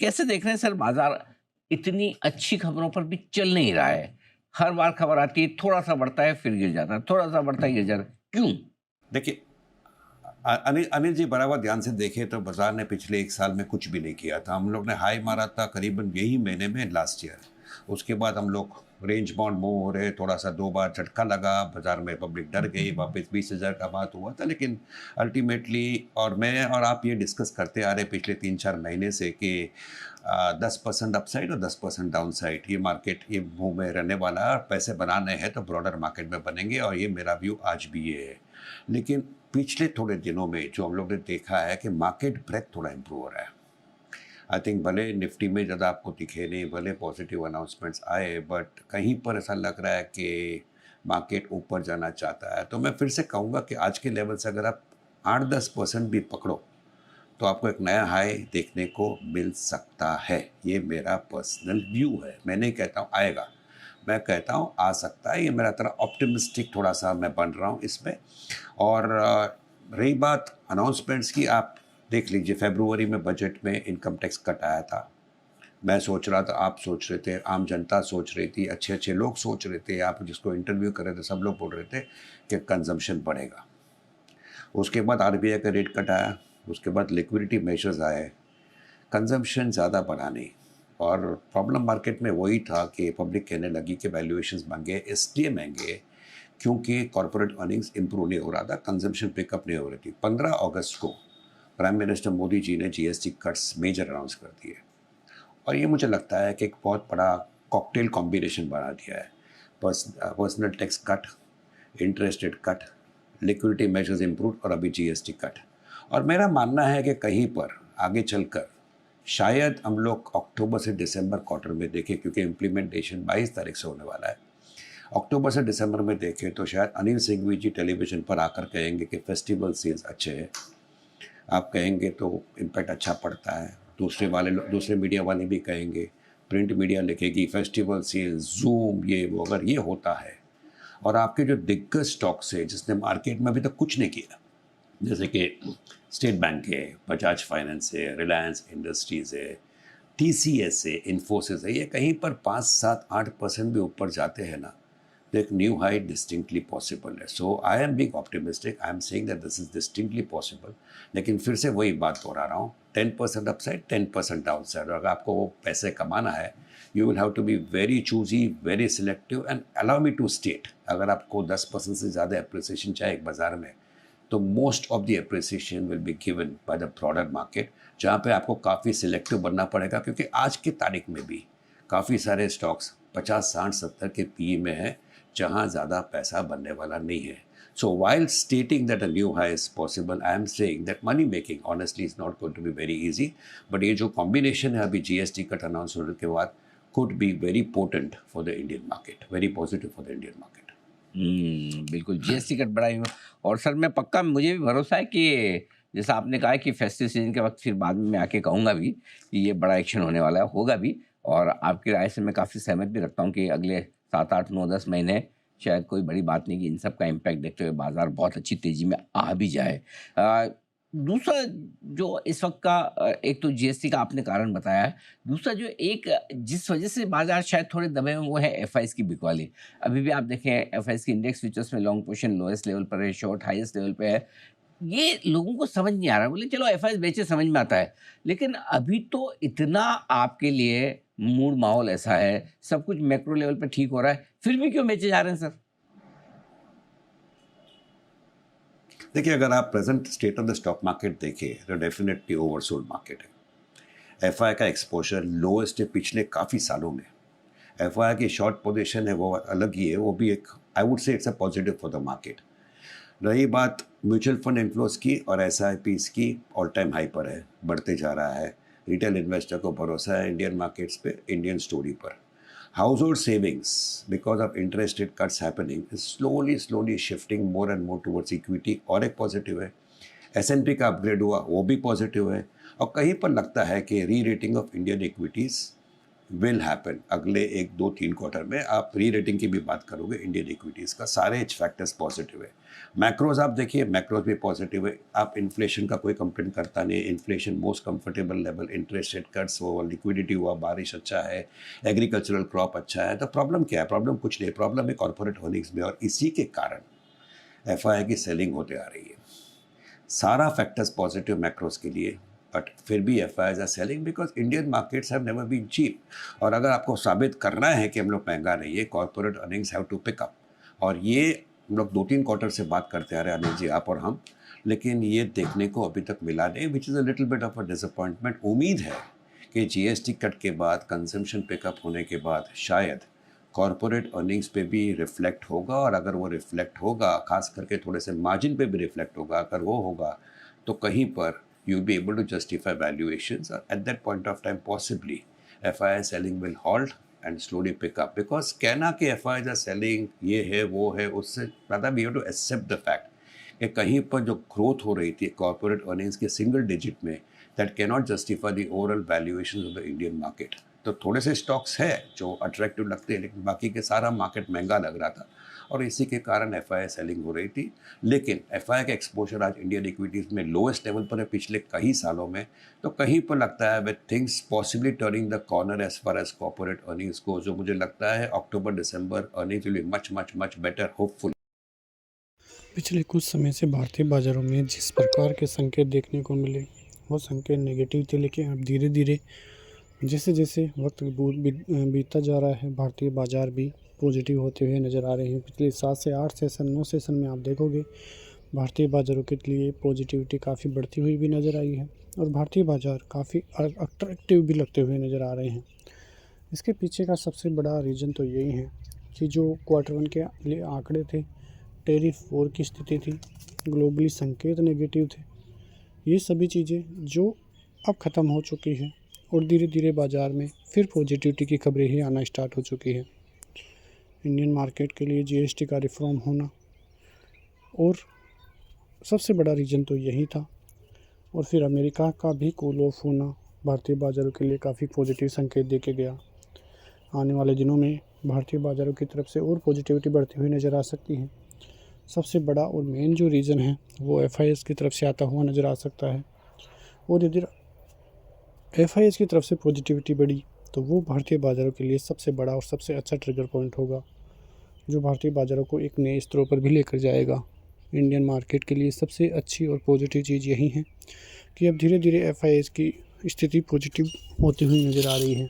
कैसे देख रहे हैं सर बाजार इतनी अच्छी खबरों पर भी चल नहीं रहा है। हर बार खबर आती है, थोड़ा-सा बढ़ता है फिर गिर जाता है, थोड़ा-सा बढ़ता है गिर जाता है। क्यों? देखिए, अनिल अनिल जी बराबर ध्यान से देखें तो बाजार ने पिछले 1 साल में कुछ भी नहीं किया था। हम लोग ने हाई मारा था करीबन यही महीने में लास्ट ईयर। उसके बाद हम लोग रेंज बाउंड मूव हो रहे, थोड़ा-सा 2 बार झटका लगा, बाजार में पब्लिक डर गई, वापस 20,000 का बात हुआ था। लेकिन अल्टीमेटली और मैं और आप ये डिस्कस करते आ रहे पिछले 3-4 महीने से कि 10% अपसाइड और 10% डाउनसाइड ये मार्केट ये मूव में रहने वाला है और पैसे बनाने हैं तो ब्रॉडर मार्केट में बनेंगे और ये मेरा व्यू आज भी ये है। लेकिन पिछले थोड़े दिनों में जो हम लोग ने देखा है कि मार्केट ब्रेथ थोड़ा इम्प्रूव हो रहा है। आई थिंक भले निफ्टी में ज़्यादा आपको दिखे नहीं, भले पॉजिटिव अनाउंसमेंट्स आए, बट कहीं पर ऐसा लग रहा है कि मार्केट ऊपर जाना चाहता है। तो मैं फिर से कहूँगा कि आज के लेवल से अगर आप 8-10% भी पकड़ो तो आपको एक नया हाई देखने को मिल सकता है। ये मेरा पर्सनल व्यू है। मैं नहीं कहता हूँ आएगा, मैं कहता हूँ आ सकता है। ये मेरा तरह ऑप्टिमिस्टिक थोड़ा-सा मैं बन रहा हूँ इसमें। और रही बात अनाउंसमेंट्स की, आप देख लीजिए फ़रवरी में बजट में इनकम टैक्स कट आया था। मैं सोच रहा था, आप सोच रहे थे, आम जनता सोच रही थी, अच्छे-अच्छे लोग सोच रहे थे, आप जिसको इंटरव्यू कर रहे थे सब लोग बोल रहे थे कि कंज़म्पशन बढ़ेगा। उसके बाद आरबीआई का रेट कट आया, उसके बाद लिक्विडिटी मेजर्स आए, कंज़म्पशन ज़्यादा बढ़ा नहीं। और प्रॉब्लम मार्केट में वही था कि पब्लिक कहने लगी कि वैल्यूएशंस महँगे इसलिए महँगे क्योंकि कॉर्पोरेट अर्निंग्स इम्प्रूव नहीं हो रहा था, कंज़म्पशन पिकअप नहीं हो रही थी। 15 अगस्त को प्राइम मिनिस्टर मोदी जी ने जीएसटी कट्स मेजर अनाउंस कर दिए और ये मुझे लगता है कि एक बहुत बड़ा कॉकटेल कॉम्बिनेशन बना दिया है। Personal tax cut, interest rate cut, liquidity measures improve और अभी जीएसटी कट। और मेरा मानना है कि कहीं पर आगे चलकर शायद हम लोग अक्टूबर से दिसंबर क्वार्टर में देखें, क्योंकि इम्प्लीमेंटेशन 22 तारीख से होने वाला है। अक्टूबर से दिसंबर में देखें तो शायद अनिल सिंघवी जी टेलीविज़न पर आकर कहेंगे कि फेस्टिवल सेल्स अच्छे हैं। आप कहेंगे तो इम्पैक्ट अच्छा पड़ता है। दूसरे मीडिया वाले भी कहेंगे, प्रिंट मीडिया लिखेगी फेस्टिवल सेल्स, ज़ूम, ये वो। अगर ये होता है और आपके जो दिग्गज स्टॉक्स है जिसने मार्केट में अभी तक कुछ नहीं किया, जैसे कि स्टेट बैंक है, बजाज फाइनेंस है, रिलायंस इंडस्ट्रीज़ है, टीसीएस है, इन्फोसिस है, ये कहीं पर 5, 7, 8% भी ऊपर जाते हैं ना, तो एक न्यू हाई डिस्टिंक्टली पॉसिबल है। So I am being optimistic, I am saying that this is distinctly possible. लेकिन फिर से वही बात दोहरा रहा हूँ, 10% अपसाइड, 10% डाउनसाइड। अगर आपको वो पैसे कमाना है, you will have to be very choosy, very selective and allow me to state, अगर आपको 10% से ज़्यादा अप्रिसिएशन चाहिए एक बाजार में, तो most of the appreciation will be given by the broader market, जहाँ पे आपको काफ़ी सिलेक्टिव बनना पड़ेगा, क्योंकि आज की तारीख में भी काफ़ी सारे स्टॉक्स 50, 60, 70 के पीई में है, जहाँ ज़्यादा पैसा बनने वाला नहीं है। So while stating that a new high is possible, I am saying that money making honestly is not going to be very easy. But ये जो combination है अभी GST कट अनाउंस होने के बाद could be very potent for the Indian market, very positive for the Indian market. बिल्कुल GST cut बढ़ाई हो। और सर मैं पक्का, मुझे भी भरोसा है कि जैसा आपने कहा है कि फेस्टिव सीजन के वक्त फिर बाद में मैं आके कहूँगा भी कि ये बड़ा एक्शन होने वाला है, होगा भी। और आपकी राय से मैं काफ़ी सहमत भी रखता हूँ कि अगले 7, 8, 9, 10 महीने शायद कोई बड़ी बात नहीं कि इन सब का इम्पैक्ट देखते हुए बाजार बहुत अच्छी तेजी में आ भी जाए। दूसरा जो इस वक्त का एक तो जीएसटी का आपने कारण बताया है। दूसरा जो एक जिस वजह से बाजार शायद थोड़े दबे हैं वो है एफआईज की बिकवाली। अभी भी आप देखें एफआईज की इंडेक्स फ्यूचर्स में लॉन्ग पोजीशन लोएस्ट लेवल पर है, शॉर्ट हाईएस्ट लेवल पे है। ये लोगों को समझ नहीं आ रहा। बोले चलो एफआईज बेचे, समझ में आता है, लेकिन अभी तो इतना आपके लिए मूड माहौल ऐसा है, सब कुछ मैक्रो लेवल पे ठीक हो रहा है, फिर भी क्यों बेचे जा रहे हैं सर? देखिए, अगर आप present state of the stock market देखें तो डेफिनेटली ओवरसोल्ड मार्केट है। एफआई का एक्सपोजर लोएस्ट है पिछले काफ़ी सालों में। एफआई की शॉर्ट पोजीशन है वो अलग ही है, वो भी एक, I would say it's a positive for the market. रही बात म्यूचुअल फंड इन्फ्लोज की और एसआईपीस की, ऑल टाइम हाई पर है, बढ़ते जा रहा है। रिटेल इन्वेस्टर को भरोसा है इंडियन मार्केट्स पे, इंडियन स्टोरी पर। House hold savings because of interest rate cuts happening is slowly shifting more and more towards equity, और एक पॉजिटिव है। एसएनपी का अपग्रेड हुआ, वो भी पॉजिटिव है। और कहीं पर लगता है कि री rating of Indian equities will happen अगले 1, 2, 3 क्वार्टर में। आप री रेटिंग की भी बात करोगे इंडियन इक्विटीज़ का, सारे फैक्टर्स पॉजिटिव है। मैक्रोज आप देखिए, मैक्रोज भी पॉजिटिव है। आप इन्फ्लेशन का कोई कंप्लेन करता नहीं, inflation most comfortable level, interest rate cuts हुआ, लिक्विडिटी हुआ, बारिश अच्छा है, एग्रीकल्चरल क्रॉप अच्छा है। तो प्रॉब्लम क्या है? प्रॉब्लम कुछ नहीं, प्रॉब्लम है कॉर्पोरेट अर्निंग्स में, और इसी के कारण एफआई की सेलिंग होते आ रही है। सारा फैक्टर्स पॉजिटिव मैक्रोज के लिए, बट फिर भी FIs are selling because Indian markets have never been cheap. और अगर आपको साबित करना है कि हम लोग महंगा नहीं है, corporate earnings have to pick up. और ये हम लोग 2-3 क्वार्टर से बात करते आ रहे हैं अनिल जी, आप और हम, लेकिन ये देखने को अभी तक मिला नहीं, which is a little bit of a disappointment. उम्मीद है कि जीएसटी कट के बाद, कंजम्पशन पिकअप होने के बाद शायद कॉर्पोरेट अर्निंग्स पे भी रिफ्लेक्ट होगा, और अगर वो रिफ्लेक्ट होगा, खास करके थोड़े से मार्जिन पे भी रिफ्लेक्ट होगा, अगर वो होगा तो कहीं पर you be able to justify valuations. At that point of time possibly FI selling will halt and slowly pick up, because कहना कि एफआईज आर सेलिंग ये है वो है, उससे ज़्यादा we have to accept the fact कि कहीं पर जो ग्रोथ हो रही थी कॉर्पोरेट अर्निंग्स के सिंगल डिजिट में, that can not justify the overall valuation of the Indian market. तो थोड़े से स्टॉक्स है जो अट्रैक्टिव लगते हैं, लेकिन बाकी के सारा मार्केट महंगा लग रहा था, और इसी के कारण एफआई सेलिंग हो रही थी। लेकिन एफआई का एक्सपोजर आज इंडियन इक्विटीज़ में लोएस्ट लेवल पर है पिछले कई सालों में। तो कहीं पर लगता है with things possibly turning the corner as far as corporate earnings को, जो मुझे लगता है October December earnings will be much much much better hopeful. पिछले कुछ समय से भारतीय बाज़ारों में जिस प्रकार के संकेत देखने को मिले, वो संकेत नेगेटिव थे, लेकिन अब धीरे धीरे जैसे जैसे वक्त बीतता जा रहा है, भारतीय बाज़ार भी पॉजिटिव होते हुए नज़र आ रहे हैं। पिछले 7 से 8 सेशन 9 सेशन में आप देखोगे भारतीय बाज़ारों के लिए पॉजिटिविटी काफ़ी बढ़ती हुई भी नज़र आई है, और भारतीय बाज़ार काफ़ी अट्रैक्टिव भी लगते हुए नज़र आ रहे हैं। इसके पीछे का सबसे बड़ा रीज़न तो यही है कि जो Q1 के लिए आंकड़े थे, टैरिफ वॉर की स्थिति थी, ग्लोबली संकेत नेगेटिव थे, ये सभी चीज़ें जो अब ख़त्म हो चुकी हैं, और धीरे धीरे बाज़ार में फिर पॉजिटिविटी की खबरें ही आना स्टार्ट हो चुकी है। इंडियन मार्केट के लिए जीएसटी का रिफॉर्म होना और सबसे बड़ा रीज़न तो यही था, और फिर अमेरिका का भी कूल ऑफ होना भारतीय बाज़ारों के लिए काफ़ी पॉजिटिव संकेत दे के गया। आने वाले दिनों में भारतीय बाज़ारों की तरफ से और पॉजिटिविटी बढ़ती हुई नज़र आ सकती है। सबसे बड़ा और मेन जो रीज़न है वो एफआईएस की तरफ से आता हुआ नज़र आ सकता है, और यदि एफआईएस की तरफ से पॉजिटिविटी बढ़ी तो वो भारतीय बाज़ारों के लिए सबसे बड़ा और सबसे अच्छा ट्रिगर पॉइंट होगा, जो भारतीय बाज़ारों को एक नए स्तरों पर भी लेकर जाएगा। इंडियन मार्केट के लिए सबसे अच्छी और पॉजिटिव चीज़ यही है कि अब धीरे धीरे एफआईएस की स्थिति पॉजिटिव होती हुई नज़र आ रही है,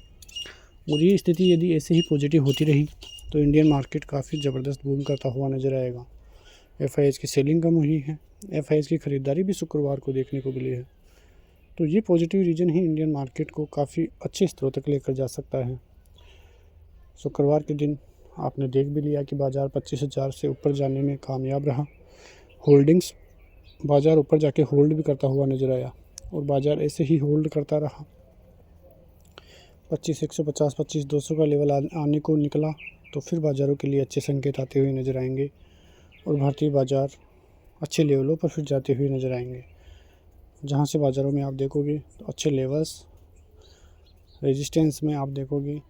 और ये स्थिति यदि ऐसे ही पॉजिटिव होती रही तो इंडियन मार्केट काफ़ी ज़बरदस्त बूम करता हुआ नज़र आएगा। एफआईएस की सेलिंग कम हुई है, एफआईएस की ख़रीदारी भी शुक्रवार को देखने को मिली है, तो ये पॉजिटिव रीजन ही इंडियन मार्केट को काफ़ी अच्छे स्तरों तक लेकर जा सकता है। शुक्रवार के दिन आपने देख भी लिया कि बाज़ार 25,000 से ऊपर जाने में कामयाब रहा। होल्डिंग्स बाज़ार ऊपर जाके होल्ड भी करता हुआ नज़र आया, और बाज़ार ऐसे ही होल्ड करता रहा। 25,150 25,200 का लेवल आने को निकला तो फिर बाज़ारों के लिए अच्छे संकेत आते हुए नज़र आएंगे, और भारतीय बाज़ार अच्छे लेवलों पर फिर जाते हुए नज़र आएंगे, जहां से बाज़ारों में आप देखोगे तो अच्छे लेवल्स रेजिस्टेंस में आप देखोगे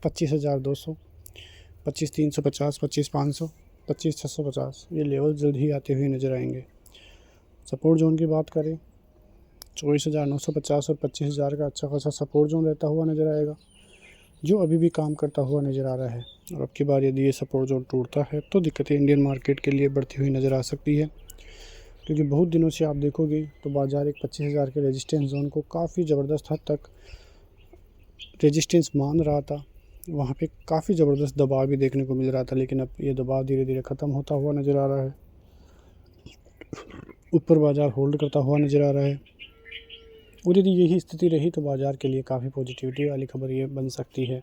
25,200, 25,350, 25,500, 25,650, ये लेवल जल्द ही आते हुए नज़र आएंगे। सपोर्ट जोन की बात करें 24,950 और 25,000 का अच्छा खासा सपोर्ट जोन रहता हुआ नज़र आएगा, जो अभी भी काम करता हुआ नज़र आ रहा है। और अब की बार यदि ये सपोर्ट जोन टूटता है तो दिक्कतें इंडियन मार्केट के लिए बढ़ती हुई नज़र आ सकती है, क्योंकि बहुत दिनों से आप देखोगे तो बाज़ार एक 25,000 के रेजिस्टेंस जोन को काफ़ी ज़बरदस्त हद तक रेजिस्टेंस मान रहा था, वहाँ पे काफ़ी ज़बरदस्त दबाव भी देखने को मिल रहा था, लेकिन अब ये दबाव धीरे धीरे ख़त्म होता हुआ नज़र आ रहा है। ऊपर बाज़ार होल्ड करता हुआ नज़र आ रहा है, और यदि यही स्थिति रही तो बाज़ार के लिए काफ़ी पॉजिटिविटी वाली खबर ये बन सकती है।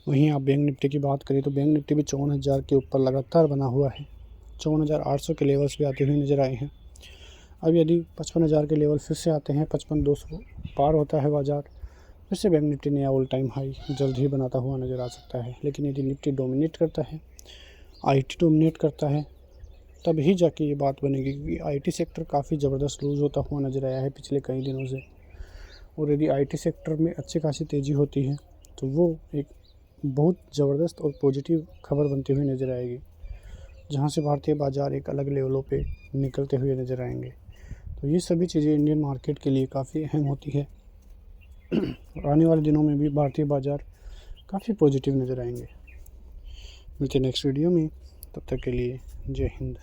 वहीं आप बैंक निफ्टी की बात करें तो बैंक निफ्टी भी 54,000 के ऊपर लगातार बना हुआ है। 54,800 के लेवल्स भी आते हुए नज़र आए हैं। अब यदि 55,000 के लेवल फिर से आते हैं, 55,200 पार होता है बाज़ार, फिर से बैंक निफ्टी नया ऑल टाइम हाई जल्द ही बनाता हुआ नज़र आ सकता है। लेकिन यदि निफ्टी डोमिनेट करता है, आईटी डोमिनेट करता है, तब ही जाके ये बात बनेगी, क्योंकि आईटी सेक्टर काफ़ी ज़बरदस्त लूज़ होता हुआ नज़र आया है पिछले कई दिनों से, और यदि आईटी सेक्टर में अच्छी खासी तेज़ी होती है तो वो एक बहुत ज़बरदस्त और पॉजिटिव खबर बनती हुई नज़र आएगी, जहाँ से भारतीय बाज़ार एक अलग लेवलों पे निकलते हुए नज़र आएंगे। तो ये सभी चीज़ें इंडियन मार्केट के लिए काफ़ी अहम होती है और आने वाले दिनों में भी भारतीय बाज़ार काफ़ी पॉजिटिव नज़र आएंगे। मिलते हैं नेक्स्ट वीडियो में, तब तक के लिए जय हिंद।